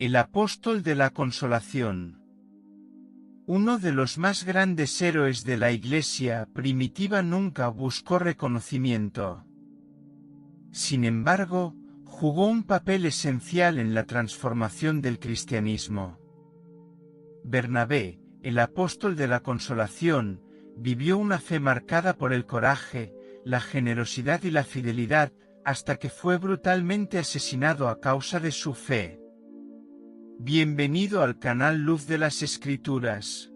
El apóstol de la consolación. Uno de los más grandes héroes de la Iglesia primitiva nunca buscó reconocimiento. Sin embargo, jugó un papel esencial en la transformación del cristianismo. Bernabé, el apóstol de la consolación, vivió una fe marcada por el coraje, la generosidad y la fidelidad, hasta que fue brutalmente asesinado a causa de su fe. Bienvenido al canal Luz de las Escrituras.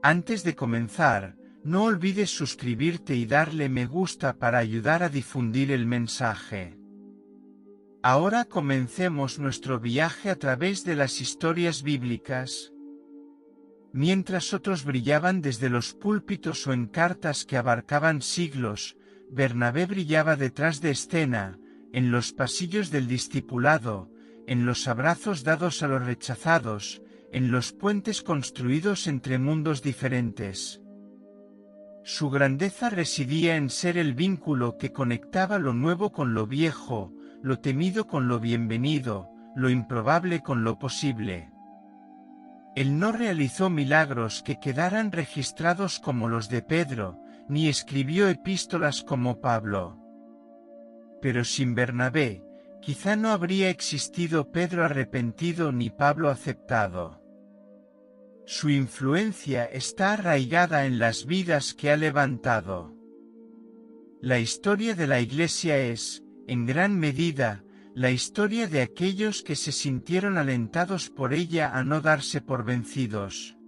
Antes de comenzar, no olvides suscribirte y darle me gusta para ayudar a difundir el mensaje. Ahora comencemos nuestro viaje a través de las historias bíblicas. Mientras otros brillaban desde los púlpitos o en cartas que abarcaban siglos, Bernabé brillaba detrás de escena, en los pasillos del discipulado, en los abrazos dados a los rechazados, en los puentes construidos entre mundos diferentes. Su grandeza residía en ser el vínculo que conectaba lo nuevo con lo viejo, lo temido con lo bienvenido, lo improbable con lo posible. Él no realizó milagros que quedaran registrados como los de Pedro, ni escribió epístolas como Pablo. Pero sin Bernabé, quizá no habría existido Pedro arrepentido ni Pablo aceptado. Su influencia está arraigada en las vidas que ha levantado. La historia de la Iglesia es, en gran medida, la historia de aquellos que se sintieron alentados por ella a no darse por vencidos.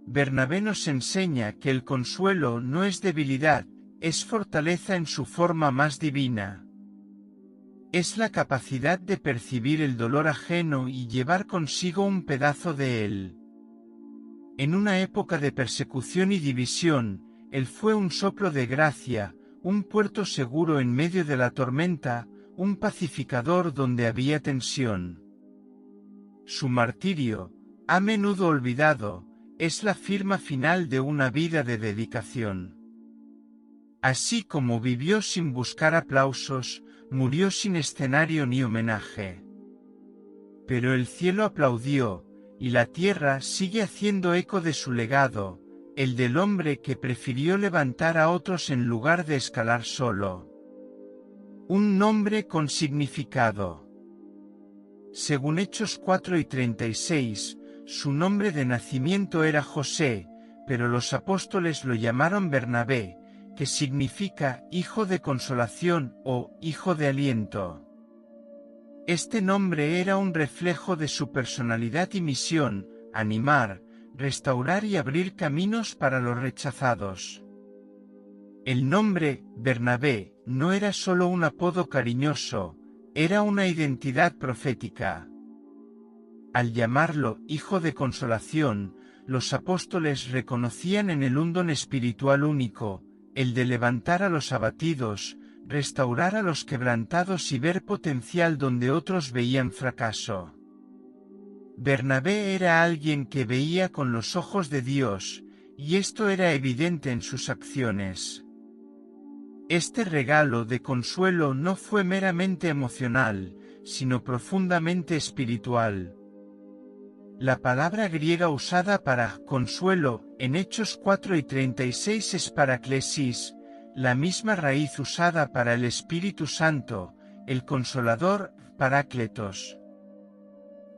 Bernabé nos enseña que el consuelo no es debilidad, es fortaleza en su forma más divina. Es la capacidad de percibir el dolor ajeno y llevar consigo un pedazo de él. En una época de persecución y división, él fue un soplo de gracia, un puerto seguro en medio de la tormenta, un pacificador donde había tensión. Su martirio, a menudo olvidado, es la firma final de una vida de dedicación. Así como vivió sin buscar aplausos, murió sin escenario ni homenaje. Pero el cielo aplaudió, y la tierra sigue haciendo eco de su legado, el del hombre que prefirió levantar a otros en lugar de escalar solo. Un nombre con significado. Según Hechos 4:36, su nombre de nacimiento era José, pero los apóstoles lo llamaron Bernabé, que significa hijo de consolación o hijo de aliento. Este nombre era un reflejo de su personalidad y misión: animar, restaurar y abrir caminos para los rechazados. El nombre, Bernabé, no era solo un apodo cariñoso, era una identidad profética. Al llamarlo hijo de consolación, los apóstoles reconocían en él un don espiritual único, el de levantar a los abatidos, restaurar a los quebrantados y ver potencial donde otros veían fracaso. Bernabé era alguien que veía con los ojos de Dios, y esto era evidente en sus acciones. Este regalo de consuelo no fue meramente emocional, sino profundamente espiritual. La palabra griega usada para consuelo en Hechos 4:36 es paraklesis, la misma raíz usada para el Espíritu Santo, el Consolador, Parácletos.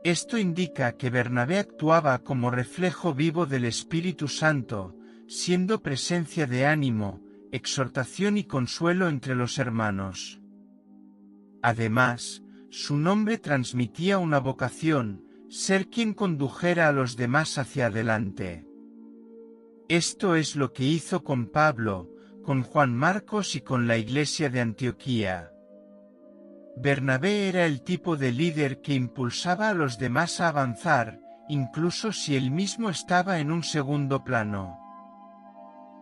Esto indica que Bernabé actuaba como reflejo vivo del Espíritu Santo, siendo presencia de ánimo, exhortación y consuelo entre los hermanos. Además, su nombre transmitía una vocación: ser quien condujera a los demás hacia adelante. Esto es lo que hizo con Pablo, con Juan Marcos y con la Iglesia de Antioquía. Bernabé era el tipo de líder que impulsaba a los demás a avanzar, incluso si él mismo estaba en un segundo plano.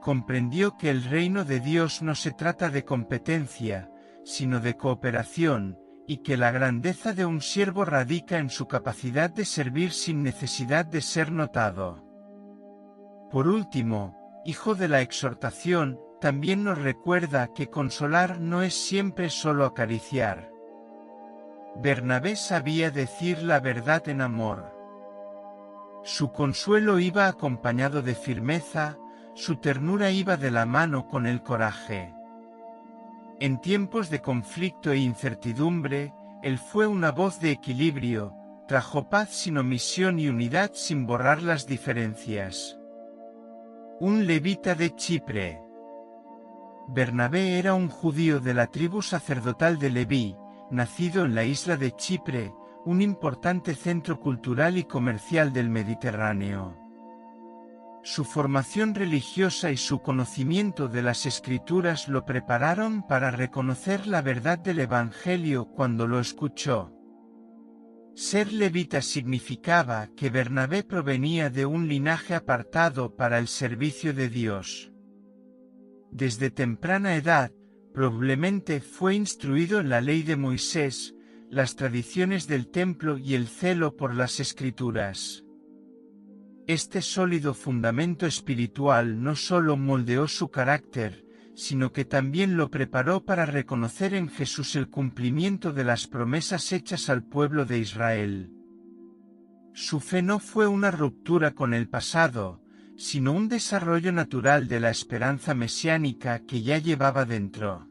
Comprendió que el reino de Dios no se trata de competencia, sino de cooperación, y que la grandeza de un siervo radica en su capacidad de servir sin necesidad de ser notado. Por último, hijo de la exhortación, también nos recuerda que consolar no es siempre solo acariciar. Bernabé sabía decir la verdad en amor. Su consuelo iba acompañado de firmeza, su ternura iba de la mano con el coraje. En tiempos de conflicto e incertidumbre, él fue una voz de equilibrio, trajo paz sin omisión y unidad sin borrar las diferencias. Un levita de Chipre. Bernabé era un judío de la tribu sacerdotal de Leví, nacido en la isla de Chipre, un importante centro cultural y comercial del Mediterráneo. Su formación religiosa y su conocimiento de las Escrituras lo prepararon para reconocer la verdad del Evangelio cuando lo escuchó. Ser levita significaba que Bernabé provenía de un linaje apartado para el servicio de Dios. Desde temprana edad, probablemente fue instruido en la ley de Moisés, las tradiciones del templo y el celo por las Escrituras. Este sólido fundamento espiritual no solo moldeó su carácter, sino que también lo preparó para reconocer en Jesús el cumplimiento de las promesas hechas al pueblo de Israel. Su fe no fue una ruptura con el pasado, sino un desarrollo natural de la esperanza mesiánica que ya llevaba dentro.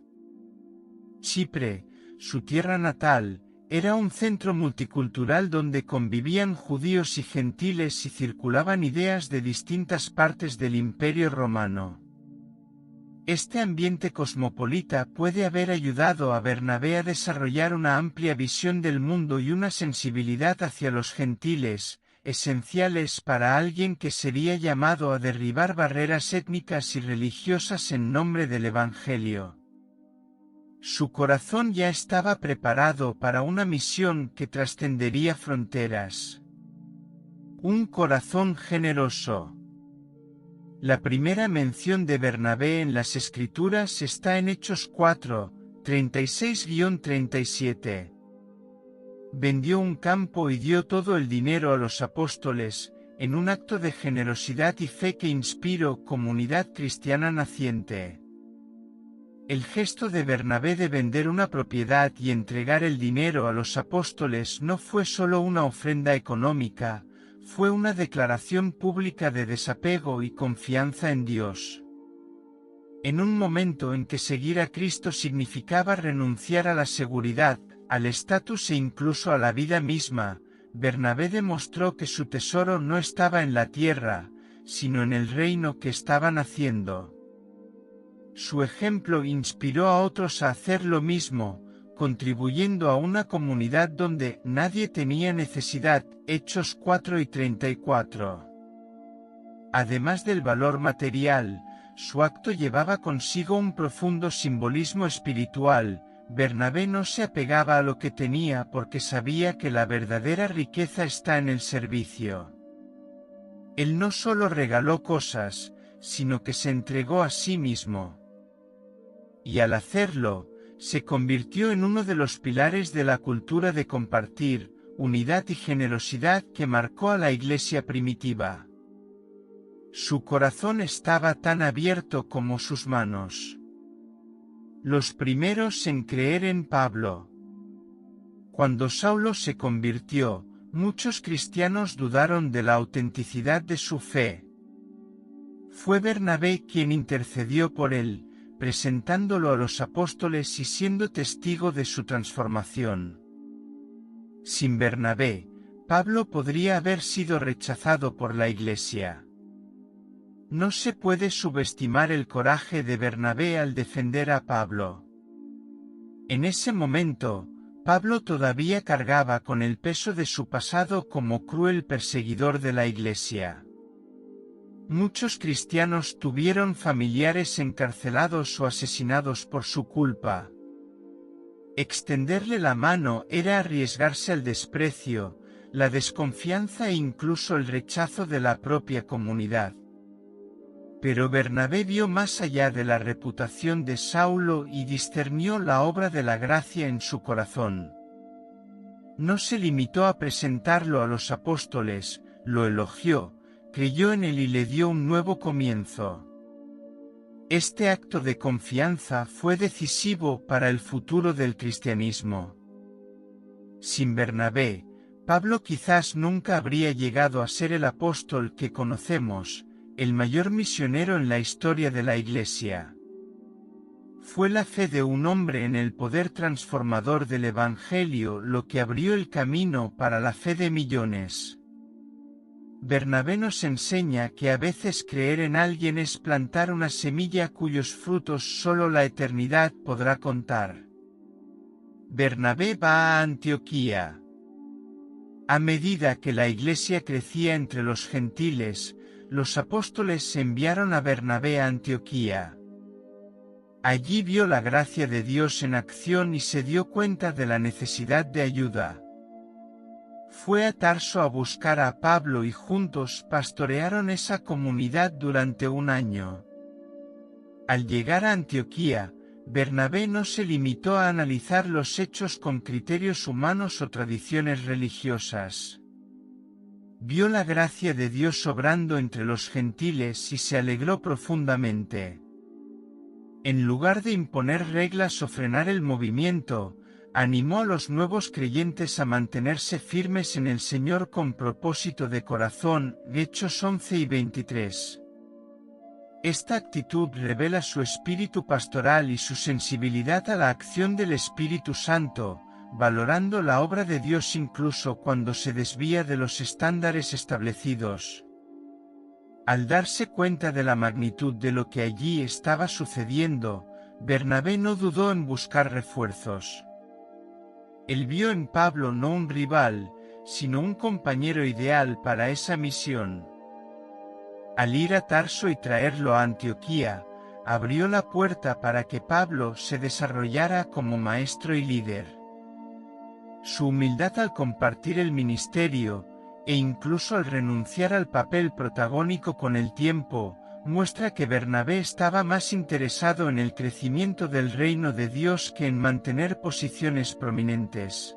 Chipre, su tierra natal, era un centro multicultural donde convivían judíos y gentiles y circulaban ideas de distintas partes del Imperio Romano. Este ambiente cosmopolita puede haber ayudado a Bernabé a desarrollar una amplia visión del mundo y una sensibilidad hacia los gentiles, esenciales para alguien que sería llamado a derribar barreras étnicas y religiosas en nombre del Evangelio. Su corazón ya estaba preparado para una misión que trascendería fronteras. Un corazón generoso. La primera mención de Bernabé en las Escrituras está en Hechos 4, 36-37. Vendió un campo y dio todo el dinero a los apóstoles, en un acto de generosidad y fe que inspiró comunidad cristiana naciente. El gesto de Bernabé de vender una propiedad y entregar el dinero a los apóstoles no fue solo una ofrenda económica, fue una declaración pública de desapego y confianza en Dios. En un momento en que seguir a Cristo significaba renunciar a la seguridad, al estatus e incluso a la vida misma, Bernabé demostró que su tesoro no estaba en la tierra, sino en el reino que estaban haciendo. Su ejemplo inspiró a otros a hacer lo mismo, contribuyendo a una comunidad donde nadie tenía necesidad. Hechos 4 y 34. Además del valor material, su acto llevaba consigo un profundo simbolismo espiritual. Bernabé no se apegaba a lo que tenía porque sabía que la verdadera riqueza está en el servicio. Él no solo regaló cosas, sino que se entregó a sí mismo. Y al hacerlo, se convirtió en uno de los pilares de la cultura de compartir, unidad y generosidad que marcó a la Iglesia primitiva. Su corazón estaba tan abierto como sus manos. Los primeros en creer en Pablo. Cuando Saulo se convirtió, muchos cristianos dudaron de la autenticidad de su fe. Fue Bernabé quien intercedió por él, presentándolo a los apóstoles y siendo testigo de su transformación. Sin Bernabé, Pablo podría haber sido rechazado por la Iglesia. No se puede subestimar el coraje de Bernabé al defender a Pablo. En ese momento, Pablo todavía cargaba con el peso de su pasado como cruel perseguidor de la Iglesia. Muchos cristianos tuvieron familiares encarcelados o asesinados por su culpa. Extenderle la mano era arriesgarse al desprecio, la desconfianza e incluso el rechazo de la propia comunidad. Pero Bernabé vio más allá de la reputación de Saulo y discernió la obra de la gracia en su corazón. No se limitó a presentarlo a los apóstoles, lo elogió, creyó en él y le dio un nuevo comienzo. Este acto de confianza fue decisivo para el futuro del cristianismo. Sin Bernabé, Pablo quizás nunca habría llegado a ser el apóstol que conocemos, el mayor misionero en la historia de la Iglesia. Fue la fe de un hombre en el poder transformador del Evangelio lo que abrió el camino para la fe de millones. Bernabé nos enseña que a veces creer en alguien es plantar una semilla cuyos frutos solo la eternidad podrá contar. Bernabé va a Antioquía. A medida que la Iglesia crecía entre los gentiles, los apóstoles enviaron a Bernabé a Antioquía. Allí vio la gracia de Dios en acción y se dio cuenta de la necesidad de ayuda. Fue a Tarso a buscar a Pablo y juntos pastorearon esa comunidad durante un año. Al llegar a Antioquía, Bernabé no se limitó a analizar los hechos con criterios humanos o tradiciones religiosas. Vio la gracia de Dios obrando entre los gentiles y se alegró profundamente. En lugar de imponer reglas o frenar el movimiento, animó a los nuevos creyentes a mantenerse firmes en el Señor con propósito de corazón, Hechos 11 y 23. Esta actitud revela su espíritu pastoral y su sensibilidad a la acción del Espíritu Santo, valorando la obra de Dios incluso cuando se desvía de los estándares establecidos. Al darse cuenta de la magnitud de lo que allí estaba sucediendo, Bernabé no dudó en buscar refuerzos. Él vio en Pablo no un rival, sino un compañero ideal para esa misión. Al ir a Tarso y traerlo a Antioquía, abrió la puerta para que Pablo se desarrollara como maestro y líder. Su humildad al compartir el ministerio, e incluso al renunciar al papel protagónico con el tiempo, muestra que Bernabé estaba más interesado en el crecimiento del reino de Dios que en mantener posiciones prominentes.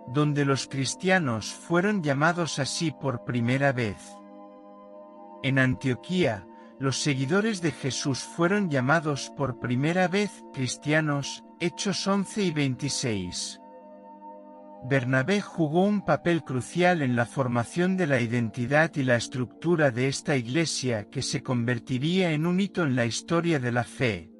Donde los cristianos fueron llamados así por primera vez. En Antioquía, los seguidores de Jesús fueron llamados por primera vez cristianos, Hechos 11 y 26. Bernabé jugó un papel crucial en la formación de la identidad y la estructura de esta iglesia que se convertiría en un hito en la historia de la fe.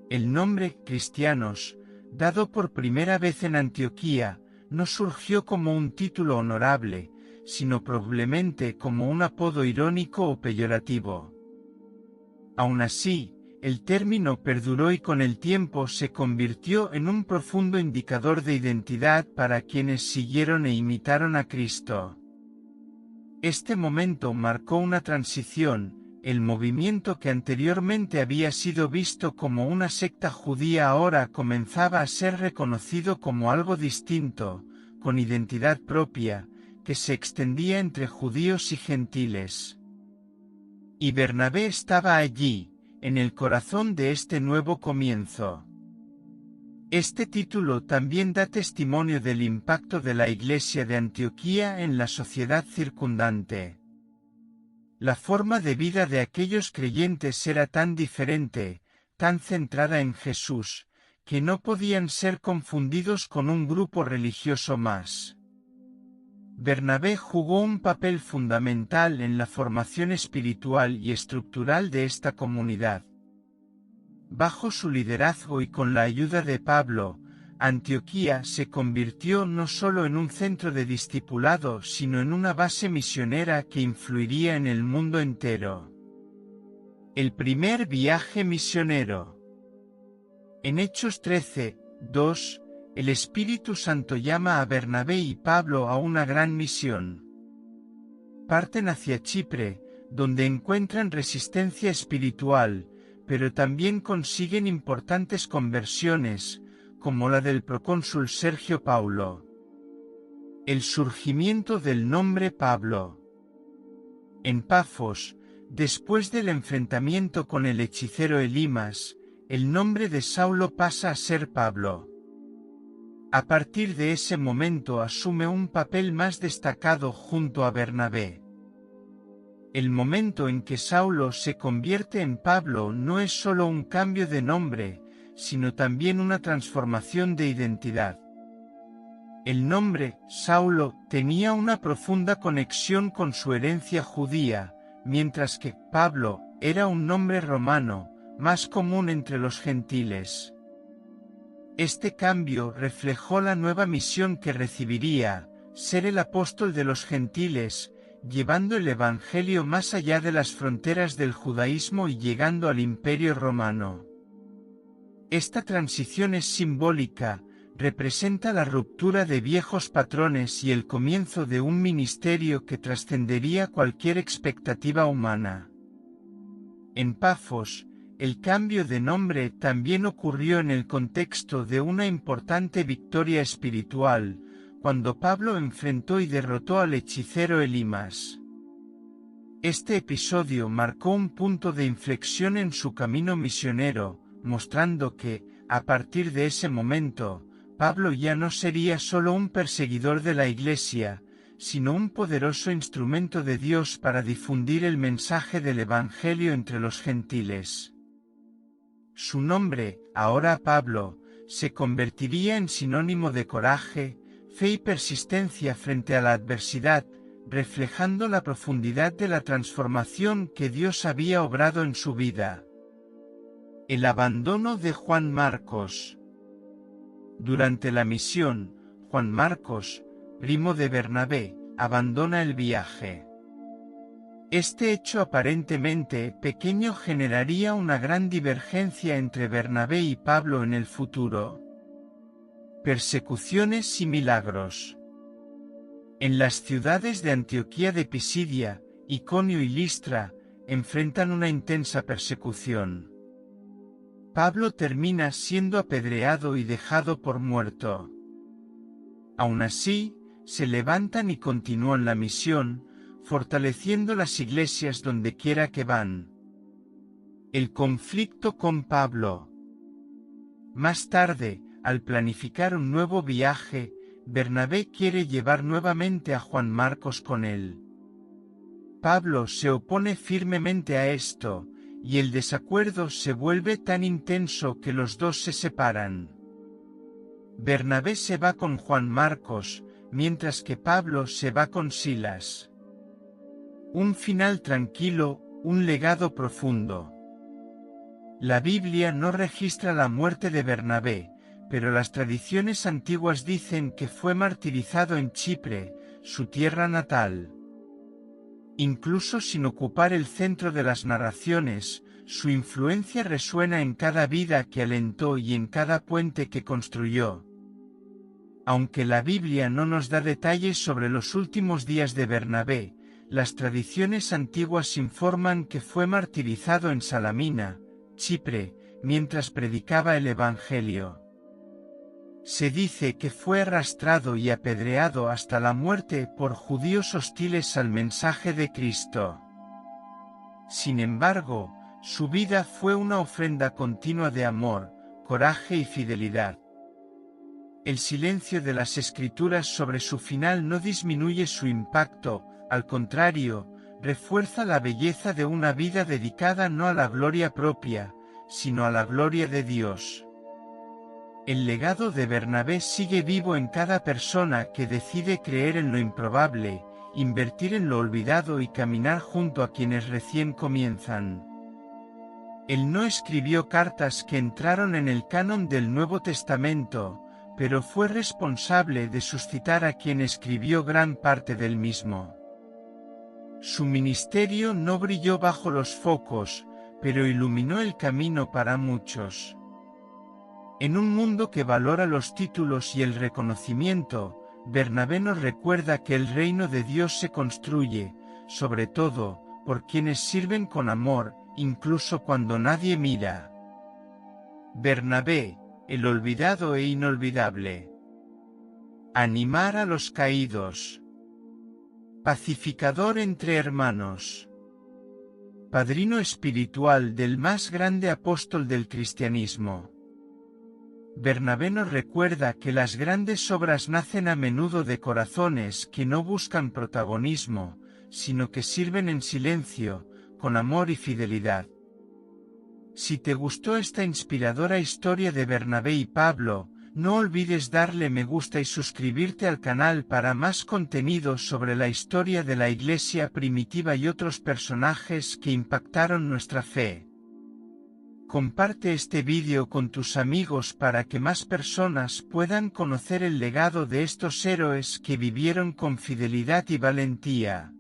El nombre cristianos, dado por primera vez en Antioquía, no surgió como un título honorable, sino probablemente como un apodo irónico o peyorativo. Aun así, el término perduró y con el tiempo se convirtió en un profundo indicador de identidad para quienes siguieron e imitaron a Cristo. Este momento marcó una transición. El movimiento que anteriormente había sido visto como una secta judía ahora comenzaba a ser reconocido como algo distinto, con identidad propia, que se extendía entre judíos y gentiles. Y Bernabé estaba allí, en el corazón de este nuevo comienzo. Este título también da testimonio del impacto de la Iglesia de Antioquía en la sociedad circundante. La forma de vida de aquellos creyentes era tan diferente, tan centrada en Jesús, que no podían ser confundidos con un grupo religioso más. Bernabé jugó un papel fundamental en la formación espiritual y estructural de esta comunidad. Bajo su liderazgo y con la ayuda de Pablo, Antioquía se convirtió no solo en un centro de discipulado sino en una base misionera que influiría en el mundo entero. El primer viaje misionero. En Hechos 13, 2, el Espíritu Santo llama a Bernabé y Pablo a una gran misión. Parten hacia Chipre, donde encuentran resistencia espiritual, pero también consiguen importantes conversiones, como la del procónsul Sergio Paulo. El surgimiento del nombre Pablo. En Pafos, después del enfrentamiento con el hechicero Elimas, el nombre de Saulo pasa a ser Pablo. A partir de ese momento asume un papel más destacado junto a Bernabé. El momento en que Saulo se convierte en Pablo no es solo un cambio de nombre, sino también una transformación de identidad. El nombre, Saulo, tenía una profunda conexión con su herencia judía, mientras que Pablo era un nombre romano, más común entre los gentiles. Este cambio reflejó la nueva misión que recibiría, ser el apóstol de los gentiles, llevando el Evangelio más allá de las fronteras del judaísmo y llegando al Imperio Romano. Esta transición es simbólica, representa la ruptura de viejos patrones y el comienzo de un ministerio que trascendería cualquier expectativa humana. En Pafos, el cambio de nombre también ocurrió en el contexto de una importante victoria espiritual, cuando Pablo enfrentó y derrotó al hechicero Elimas. Este episodio marcó un punto de inflexión en su camino misionero, mostrando que, a partir de ese momento, Pablo ya no sería solo un perseguidor de la Iglesia, sino un poderoso instrumento de Dios para difundir el mensaje del Evangelio entre los gentiles. Su nombre, ahora Pablo, se convertiría en sinónimo de coraje, fe y persistencia frente a la adversidad, reflejando la profundidad de la transformación que Dios había obrado en su vida. El abandono de Juan Marcos. Durante la misión, Juan Marcos, primo de Bernabé, abandona el viaje. Este hecho aparentemente pequeño generaría una gran divergencia entre Bernabé y Pablo en el futuro. Persecuciones y milagros. En las ciudades de Antioquía de Pisidia, Iconio y Listra, enfrentan una intensa persecución. Pablo termina siendo apedreado y dejado por muerto. Aún así, se levantan y continúan la misión, fortaleciendo las iglesias donde quiera que van. El conflicto con Pablo. Más tarde, al planificar un nuevo viaje, Bernabé quiere llevar nuevamente a Juan Marcos con él. Pablo se opone firmemente a esto, y el desacuerdo se vuelve tan intenso que los dos se separan. Bernabé se va con Juan Marcos, mientras que Pablo se va con Silas. Un final tranquilo, un legado profundo. La Biblia no registra la muerte de Bernabé, pero las tradiciones antiguas dicen que fue martirizado en Chipre, su tierra natal. Incluso sin ocupar el centro de las narraciones, su influencia resuena en cada vida que alentó y en cada puente que construyó. Aunque la Biblia no nos da detalles sobre los últimos días de Bernabé, las tradiciones antiguas informan que fue martirizado en Salamina, Chipre, mientras predicaba el Evangelio. Se dice que fue arrastrado y apedreado hasta la muerte por judíos hostiles al mensaje de Cristo. Sin embargo, su vida fue una ofrenda continua de amor, coraje y fidelidad. El silencio de las Escrituras sobre su final no disminuye su impacto, al contrario, refuerza la belleza de una vida dedicada no a la gloria propia, sino a la gloria de Dios. El legado de Bernabé sigue vivo en cada persona que decide creer en lo improbable, invertir en lo olvidado y caminar junto a quienes recién comienzan. Él no escribió cartas que entraron en el canon del Nuevo Testamento, pero fue responsable de suscitar a quien escribió gran parte del mismo. Su ministerio no brilló bajo los focos, pero iluminó el camino para muchos. En un mundo que valora los títulos y el reconocimiento, Bernabé nos recuerda que el reino de Dios se construye, sobre todo, por quienes sirven con amor, incluso cuando nadie mira. Bernabé, el olvidado e inolvidable. Animar a los caídos. Pacificador entre hermanos. Padrino espiritual del más grande apóstol del cristianismo. Bernabé nos recuerda que las grandes obras nacen a menudo de corazones que no buscan protagonismo, sino que sirven en silencio, con amor y fidelidad. Si te gustó esta inspiradora historia de Bernabé y Pablo, no olvides darle me gusta y suscribirte al canal para más contenido sobre la historia de la Iglesia primitiva y otros personajes que impactaron nuestra fe. Comparte este vídeo con tus amigos para que más personas puedan conocer el legado de estos héroes que vivieron con fidelidad y valentía.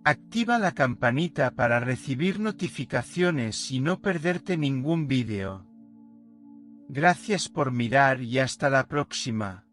Activa la campanita para recibir notificaciones y no perderte ningún vídeo. Gracias por mirar y hasta la próxima.